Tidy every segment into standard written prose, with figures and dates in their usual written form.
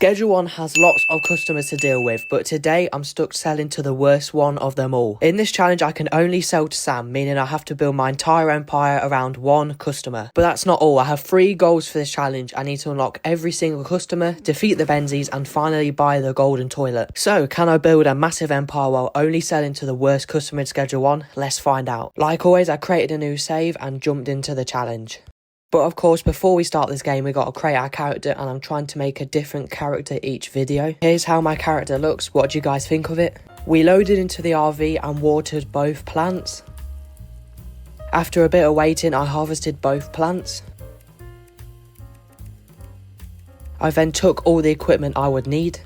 Schedule 1 has lots of customers to deal with, but today I'm stuck selling to the worst one of them all. In this challenge I can only sell to Sam, meaning I have to build my entire empire around one customer. But that's not all, I have 3 goals for this challenge. I need to unlock every single customer, defeat the Benzies, and finally buy the golden toilet. So can I build a massive empire while only selling to the worst customer in Schedule 1? Let's find out. Like always, I created a new save and jumped into the challenge. But of course, before we start this game, we got to create our character, and I'm trying to make a different character each video. Here's how my character looks. What do you guys think of it? We loaded into the RV and watered both plants. After a bit of waiting, I harvested both plants. I then took all the equipment I would need.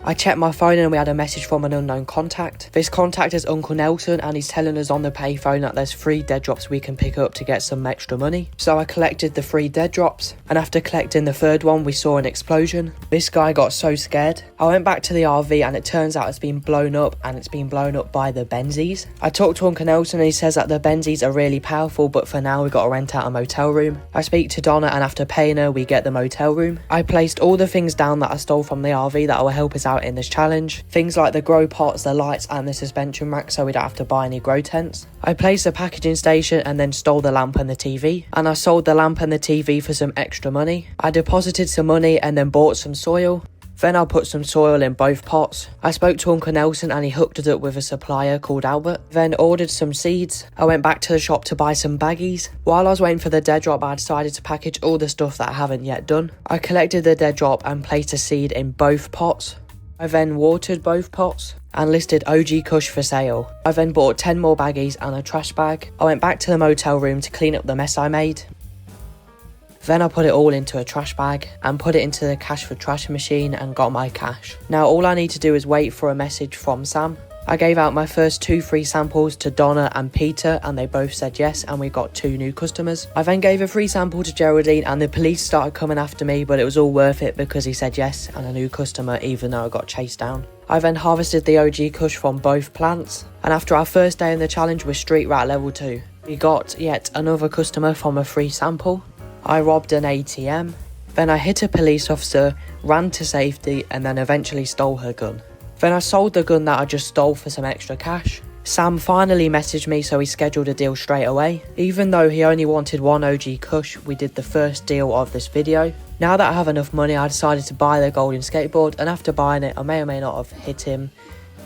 I checked my phone and we had a message from an unknown contact. This contact is Uncle Nelson, and he's telling us on the payphone that there's 3 dead drops we can pick up to get some extra money. So I collected the 3 dead drops, and after collecting the 3rd one we saw an explosion. This guy got so scared. I went back to the RV and it turns out it's been blown up, and it's been blown up by the Benzies. I talked to Uncle Nelson and he says that the Benzies are really powerful, but for now we got to rent out a motel room. I speak to Donna, and after paying her we get the motel room. I placed all the things down that I stole from the RV that will help us out in this challenge. Things like the grow pots, the lights, and the suspension rack, so we don't have to buy any grow tents. I placed the packaging station and then stole the lamp and the TV. And I sold the lamp and the TV for some extra money. I deposited some money and then bought some soil. Then I put some soil in both pots. I spoke to Uncle Nelson and he hooked it up with a supplier called Albert. Then ordered some seeds. I went back to the shop to buy some baggies. While I was waiting for the dead drop, I decided to package all the stuff that I haven't yet done. I collected the dead drop and placed a seed in both pots. I then watered both pots and listed OG Kush for sale. I then bought 10 more baggies and a trash bag. I went back to the motel room to clean up the mess I made. Then I put it all into a trash bag and put it into the cash for trash machine and got my cash. Now all I need to do is wait for a message from Sam. I gave out my first 2 free samples to Donna and Peter, and they both said yes, and we got 2 new customers. I then gave a free sample to Geraldine, and the police started coming after me, but it was all worth it because he said yes and a new customer, even though I got chased down. I then harvested the OG Kush from both plants, and after our first day in the challenge with Street Rat level 2, we got yet another customer from a free sample. I robbed an ATM, then I hit a police officer, ran to safety, and then eventually stole her gun. Then I sold the gun that I just stole for some extra cash. Sam finally messaged me, so he scheduled a deal straight away. Even though he only wanted 1 OG Kush, we did the first deal of this video. Now that I have enough money, I decided to buy the golden skateboard, and after buying it, I may or may not have hit him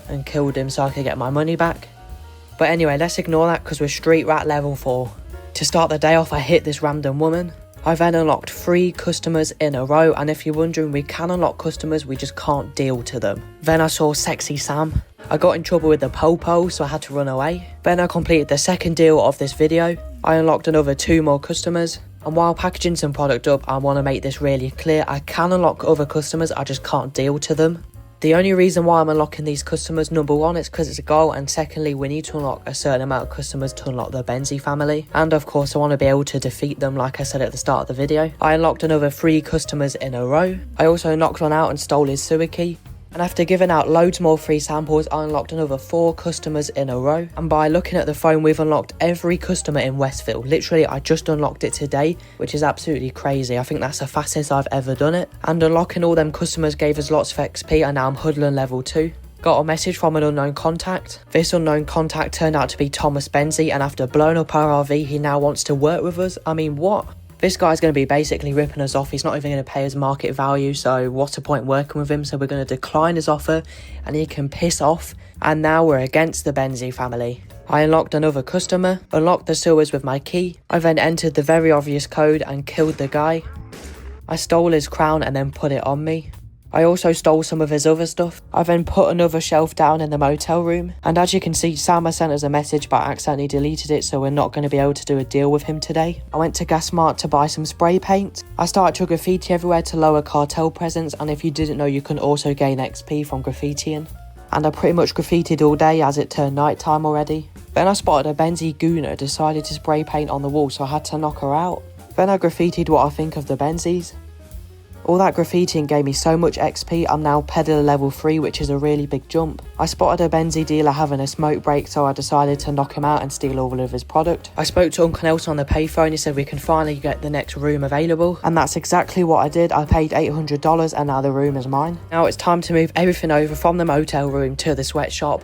and killed him so I could get my money back. But anyway, let's ignore that because we're Street Rat level 4. To start the day off, I hit this random woman. I then unlocked 3 customers in a row, and if you're wondering, we can unlock customers, we just can't deal to them. Then I saw Sexy Sam. I got in trouble with the popo, so I had to run away. Then I completed the 2nd deal of this video. I unlocked another 2 more customers. And while packaging some product up, I want to make this really clear. I can unlock other customers, I just can't deal to them. The only reason why I'm unlocking these customers, number 1, is because it's a goal, and secondly, we need to unlock a certain amount of customers to unlock the Benzie family. And of course, I want to be able to defeat them like I said at the start of the video. I unlocked another 3 customers in a row. I also knocked one out and stole his sewer key. And after giving out loads more free samples, I unlocked another 4 customers in a row. And by looking at the phone, we've unlocked every customer in Westville. Literally, I just unlocked it today, which is absolutely crazy. I think that's the fastest I've ever done it. And unlocking all them customers gave us lots of XP, and now I'm hoodlum level 2. Got a message from an unknown contact. This unknown contact turned out to be Thomas Benzie, and after blowing up our RV, he now wants to work with us. I mean, what? This guy's going to be basically ripping us off. He's not even going to pay us market value, so what's the point working with him? So we're going to decline his offer and he can piss off. And now we're against the Benzie family. I unlocked another customer, unlocked the sewers with my key. I then entered the very obvious code and killed the guy. I stole his crown and then put it on me. I also stole some of his other stuff. I then put another shelf down in the motel room. And as you can see, Sam has sent us a message but accidentally deleted it, so we're not going to be able to do a deal with him today. I went to Gas Mart to buy some spray paint. I started to graffiti everywhere to lower cartel presence, and if you didn't know, you can also gain XP from graffitiing. And I pretty much graffitied all day as it turned night time already. Then I spotted a Benzie gooner decided to spray paint on the wall, so I had to knock her out. Then I graffitied what I think of the Benzies. All that graffitiing gave me so much XP, I'm now peddler level 3, which is a really big jump. I spotted a Benzie dealer having a smoke break, so I decided to knock him out and steal all of his product. I spoke to Uncle Nelson on the payphone. He said we can finally get the next room available, and that's exactly what I did. I paid $800 and now the room is mine. Now it's time to move everything over from the motel room to the sweatshop.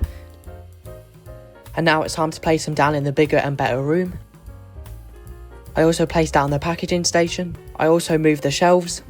And now it's time to place them down in the bigger and better room. I also placed down the packaging station. I also moved the shelves.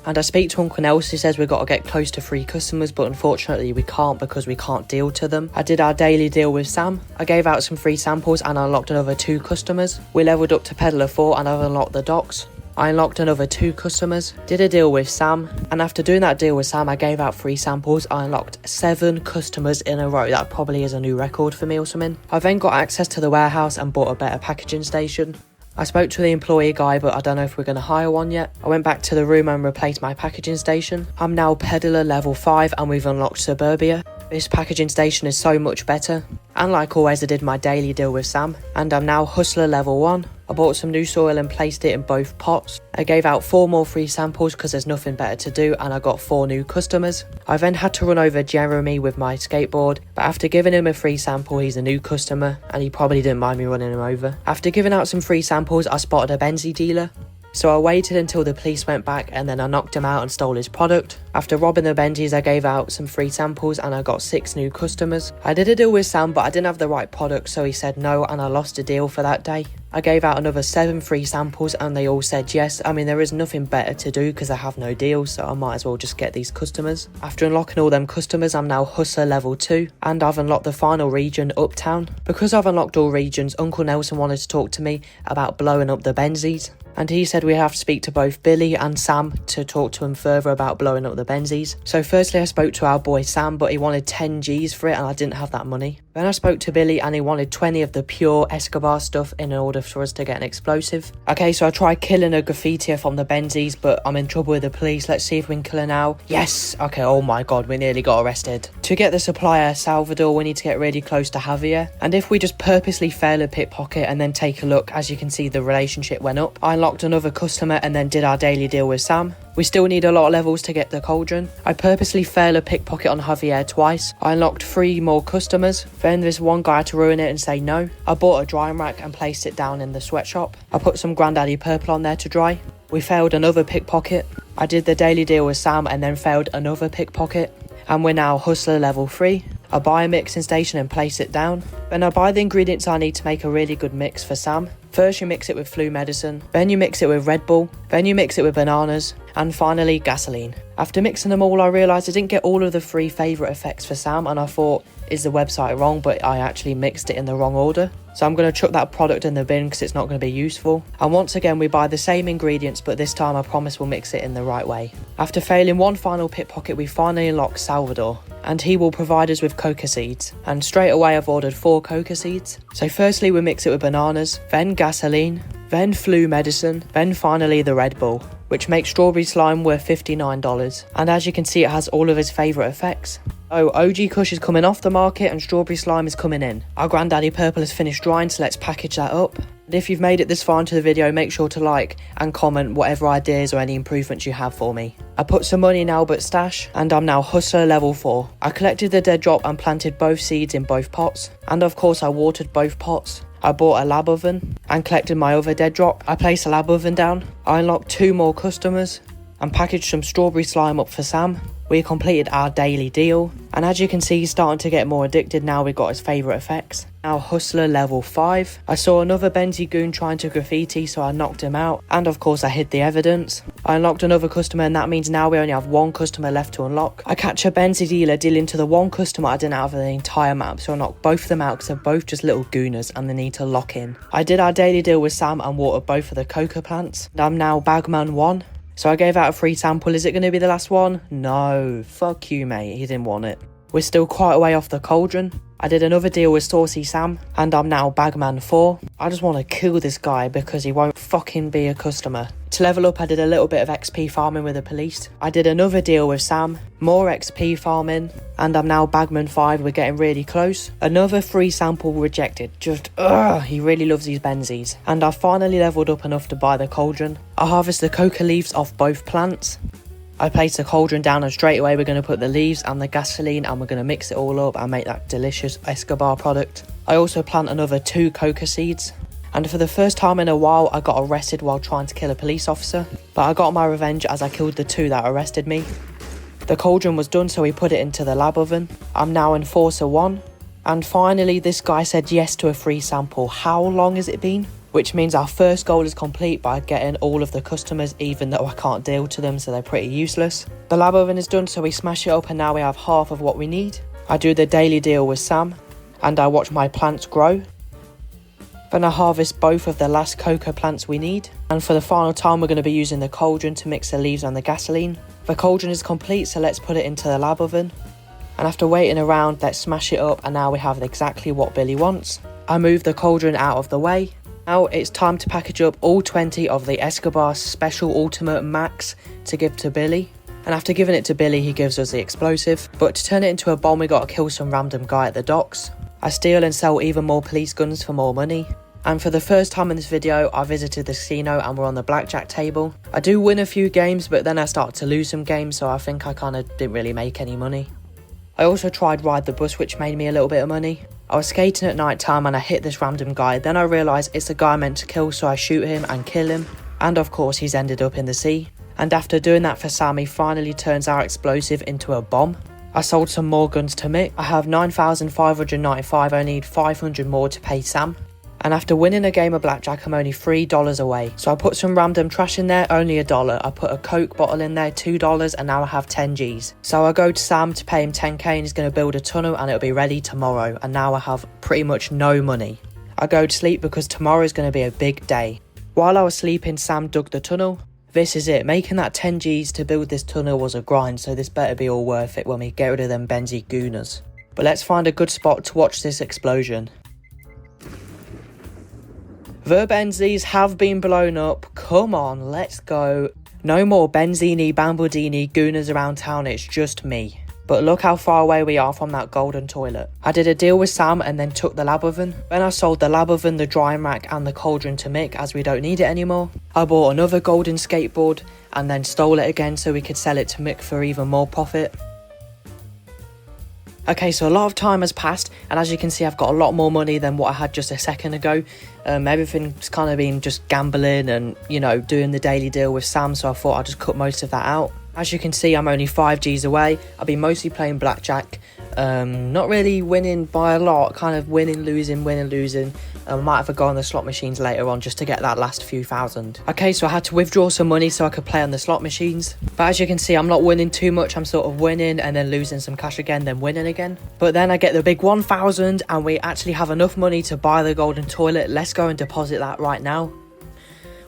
And I speak to Uncle Nelson. He says we've got to get close to 3 customers, but unfortunately we can't because we can't deal to them. I did our daily deal with Sam. I gave out some free samples and unlocked another 2 customers. We leveled up to peddler 4 and I've unlocked the docks. I unlocked another 2 customers, did a deal with Sam, and after doing that deal with Sam, I gave out 3 samples. I unlocked 7 customers in a row. That probably is a new record for me or something. I then got access to the warehouse and bought a better packaging station. I spoke to the employee guy, but I don't know if we're going to hire one yet. I went back to the room and replaced my packaging station. I'm now peddler level 5 and we've unlocked Suburbia. This packaging station is so much better. And like always, I did my daily deal with Sam. And I'm now hustler level 1. I bought some new soil and placed it in both pots. I gave out 4 more free samples because there's nothing better to do, and I got 4 new customers. I then had to run over Jeremy with my skateboard, but after giving him a free sample, he's a new customer and he probably didn't mind me running him over. After giving out some free samples, I spotted a Benzie dealer. So I waited until the police went back and then I knocked him out and stole his product. After robbing the Benzies, I gave out some free samples and I got 6 new customers. I did a deal with Sam, but I didn't have the right product, so he said no and I lost a deal for that day. I gave out another 7 free samples and they all said yes. I mean, there is nothing better to do because I have no deals, so I might as well just get these customers. After unlocking all them customers, I'm now hustler level 2 and I've unlocked the final region, Uptown. Because I've unlocked all regions, Uncle Nelson wanted to talk to me about blowing up the Benzies. And he said we have to speak to both Billy and Sam to talk to him further about blowing up the Benzies. So firstly I spoke to our boy Sam, but he wanted 10 G's for it and I didn't have that money. Then I spoke to Billy and he wanted 20 of the pure Escobar stuff in order for us to get an explosive. Okay, so I tried killing a graffitier from the Benzies, but I'm in trouble with the police. Let's see if we can kill her now. Yes! Okay, oh my god, we nearly got arrested. To get the supplier Salvador, we need to get really close to Javier. And if we just purposely fail a pickpocket and then take a look, as you can see, the relationship went up. I unlocked another customer and then did our daily deal with Sam. We still need a lot of levels to get the cauldron. I purposely failed a pickpocket on Javier twice. I unlocked 3 more customers. Then there's one guy to ruin it and say no. I bought a drying rack and placed it down in the sweatshop. I put some Granddaddy Purple on there to dry. We failed another pickpocket. I did the daily deal with Sam and then failed another pickpocket. And we're now hustler level 3. I buy a mixing station and place it down. Then I buy the ingredients I need to make a really good mix for Sam. First you mix it with flu medicine, then you mix it with Red Bull, then you mix it with bananas, and finally gasoline. After mixing them all, I realised I didn't get all of the 3 favourite effects for Sam, and I thought, is the website wrong? But I actually mixed it in the wrong order. So I'm going to chuck that product in the bin because it's not going to be useful. And once again, we buy the same ingredients, but this time I promise we'll mix it in the right way. After failing one final pickpocket, we finally unlock Salvador, and he will provide us with coca seeds. And straight away I've ordered 4 coca seeds. So firstly we mix it with bananas, then gasoline, then flu medicine, then finally the Red Bull, which makes strawberry slime worth $59. And as you can see, it has all of his favourite effects. Oh, OG Kush is coming off the market and strawberry slime is coming in. Our Granddaddy Purple has finished drying, so let's package that up. And if you've made it this far into the video, make sure to like and comment whatever ideas or any improvements you have for me. I put some money in Albert's stash and I'm now hustler level 4. I collected the dead drop and planted both seeds in both pots. And of course I watered both pots. I bought a lab oven and collected my other dead drop. I placed a lab oven down. I unlocked 2 more customers and packaged some strawberry slime up for Sam. We completed our daily deal, and as you can see, he's starting to get more addicted now we got his favourite effects. Now hustler level 5. I saw another Benzie goon trying to graffiti, so I knocked him out, and of course I hid the evidence. I unlocked another customer, and that means now we only have 1 customer left to unlock. I catch a Benzie dealer dealing to the 1 customer I didn't have the entire map, so I knocked both of them out because they're both just little gooners and they need to lock in. I did our daily deal with Sam and watered both of the coca plants, and I'm now Bagman 1. So I gave out a free sample. Is it going to be the last one? No. Fuck you, mate. He didn't want it. We're still quite a way off the cauldron. I did another deal with Saucy Sam, and I'm now Bagman 4. I just want to kill this guy because he won't fucking be a customer. To level up, I did a little bit of XP farming with the police. I did another deal with Sam, more XP farming, and I'm now Bagman 5. We're getting really close. Another free sample rejected. Just, he really loves these Benzies. And I finally leveled up enough to buy the cauldron. I harvest the coca leaves off both plants. I place the cauldron down and straight away we're going to put the leaves and the gasoline and we're going to mix it all up and make that delicious Escobar product. I also plant another 2 coca seeds. And for the first time in a while I got arrested while trying to kill a police officer. But I got my revenge as I killed the 2 that arrested me. The cauldron was done, so we put it into the lab oven. I'm now Enforcer 1. And finally this guy said yes to a free sample. How long has it been? Which means our first goal is complete by getting all of the customers, even though I can't deal to them, so they're pretty useless. The lab oven is done, so we smash it up and now we have half of what we need. I do the daily deal with Sam, and I watch my plants grow. Then I harvest both of the last coca plants we need. And for the final time, we're going to be using the cauldron to mix the leaves and the gasoline. The cauldron is complete, so let's put it into the lab oven. And after waiting around, let's smash it up, and now we have exactly what Billy wants. I move the cauldron out of the way. Now it's time to package up all 20 of the Escobar Special Ultimate Max to give to Billy. And after giving it to Billy, he gives us the explosive. But to turn it into a bomb, we gotta kill some random guy at the docks. I steal and sell even more police guns for more money. And for the first time in this video, I visited the casino and we're on the blackjack table. I do win a few games, but then I start to lose some games, so I think I kind of didn't really make any money. I also tried ride the bus, which made me a little bit of money. I was skating at night time and I hit this random guy. Then I realised it's the guy I meant to kill, so I shoot him and kill him. And of course he's ended up in the sea. And after doing that for Sam, he finally turns our explosive into a bomb. I sold some more guns to Mick. I have 9,595, I need 500 more to pay Sam. And after winning a game of blackjack, I'm only $3 away. So I put some random trash in there, only $1. I put a Coke bottle in there, $2, and now I have 10 Gs. So I go to Sam to pay him 10k and he's going to build a tunnel and it'll be ready tomorrow. And now I have pretty much no money. I go to sleep because tomorrow is going to be a big day. While I was sleeping, Sam dug the tunnel. This is it. Making that 10 Gs to build this tunnel was a grind, so this better be all worth it when we get rid of them Benzie gooners. But let's find a good spot to watch this explosion. The Benzies have been blown up. Come on, let's go. No more Benzini, Bambodini, gooners around town, it's just me. But look how far away we are from that golden toilet. I did a deal with Sam and then took the lab oven. Then I sold the lab oven, the drying rack and the cauldron to Mick as we don't need it anymore. I bought another golden skateboard and then stole it again so we could sell it to Mick for even more profit. Okay, so a lot of time has passed, and as you can see, I've got a lot more money than what I had just a second ago. Everything's kind of been just gambling and, you know, doing the daily deal with Sam, so I thought I'd just cut most of that out. As you can see, I'm only 5 Gs away. I've been mostly playing blackjack, not really winning by a lot, kind of winning, losing. I might have a go on the slot machines later on just to get that last few thousand. Okay, so I had to withdraw some money so I could play on the slot machines. But as you can see, I'm not winning too much. I'm sort of winning and then losing some cash again, then winning again. But then I get the big 1,000 and we actually have enough money to buy the golden toilet. Let's go and deposit that right now.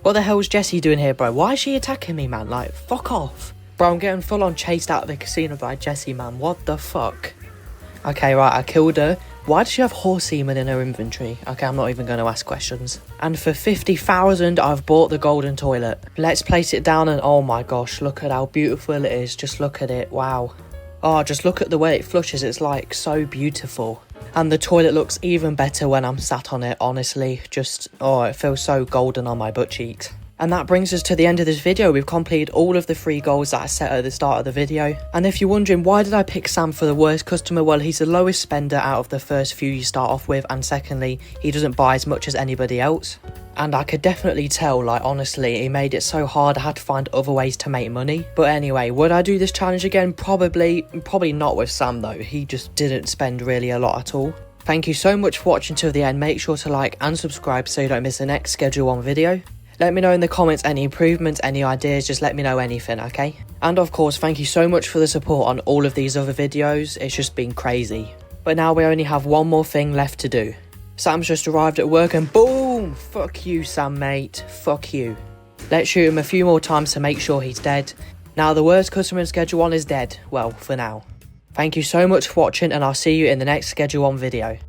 What the hell's Jessie doing here, bro? Why is she attacking me, man? Like, fuck off. Bro, I'm getting full on chased out of the casino by Jessie, man. What the fuck? Okay, right, I killed her. Why does she have horse semen in her inventory? Okay, I'm not even going to ask questions. And for 50,000, I've bought the golden toilet. Let's place it down and oh my gosh, look at how beautiful it is. Just look at it. Wow. Oh, just look at the way it flushes. It's like so beautiful. And the toilet looks even better when I'm sat on it, honestly. Just, oh, it feels so golden on my butt cheeks. And that brings us to the end of this video. We've completed all of the 3 goals that I set at the start of the video. And if you're wondering, why did I pick Sam for the worst customer? Well, he's the lowest spender out of the first few you start off with. And secondly, he doesn't buy as much as anybody else. And I could definitely tell, like, honestly, he made it so hard I had to find other ways to make money. But anyway, would I do this challenge again? Probably not with Sam though. He just didn't spend really a lot at all. Thank you so much for watching till the end. Make sure to like and subscribe so you don't miss the next Schedule 1 video. Let me know in the comments any improvements, any ideas, just let me know anything, okay? And of course, thank you so much for the support on all of these other videos. It's just been crazy. But now we only have one more thing left to do. Sam's just arrived at work and boom! Fuck you, Sam, mate. Fuck you. Let's shoot him a few more times to make sure he's dead. Now, the worst customer in Schedule 1 is dead. Well, for now. Thank you so much for watching, and I'll see you in the next Schedule 1 video.